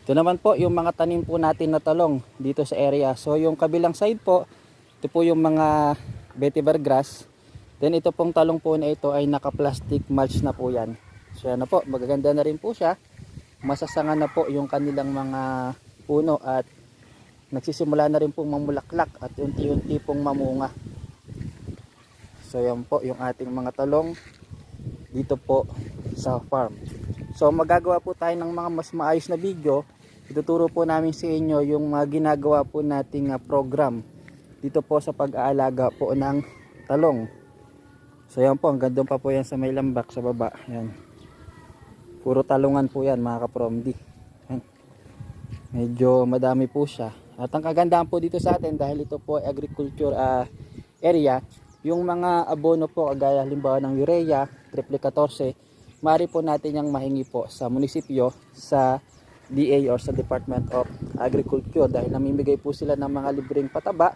Ito naman po yung mga tanim po natin na talong dito sa area. So yung kabilang side po, ito po yung mga vetiver grass. Then ito pong talong po na ito ay naka-plastic mulch na po yan. So yan na po, magaganda na rin po siya. Masasanga na po yung kanilang mga puno at nagsisimula na rin pong mamulaklak at unti-unti pong mamunga. So yan po yung ating mga talong dito po sa farm. So magagawa po tayo ng mga mas maayos na video. Ituturo po namin sa inyo yung mga ginagawa po nating program dito po sa pag-aalaga po ng talong. So yan po, ang ganda pa po yan sa may lambak sa baba. Yan. Puro talungan po yan mga kapromdi. Yan. Medyo madami po siya. At ang kagandahan po dito sa atin dahil ito po ay agriculture area, yung mga abono po kagaya halimbawa ng urea, triple 14, maaari po natin yung mahingi po sa munisipyo, sa DA or sa Department of Agriculture dahil namimigay po sila ng mga libreng pataba,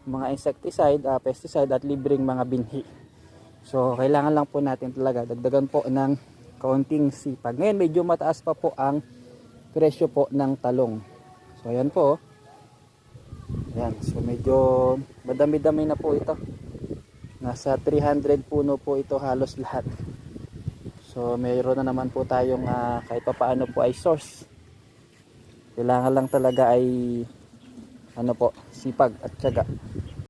mga insecticide, pesticide at libreng mga binhi. So kailangan lang po natin talaga dagdagan po ng kaunting sipag. Ngayon medyo mataas pa po ang presyo po ng talong. So ayan po. Ayan, so medyo madami-dami na po ito. Nasa 300 puno po ito halos lahat. So mayroon na naman po tayong kahit pa paano po ay source. Kailangan lang talaga ay ano po, sipag at tiyaga.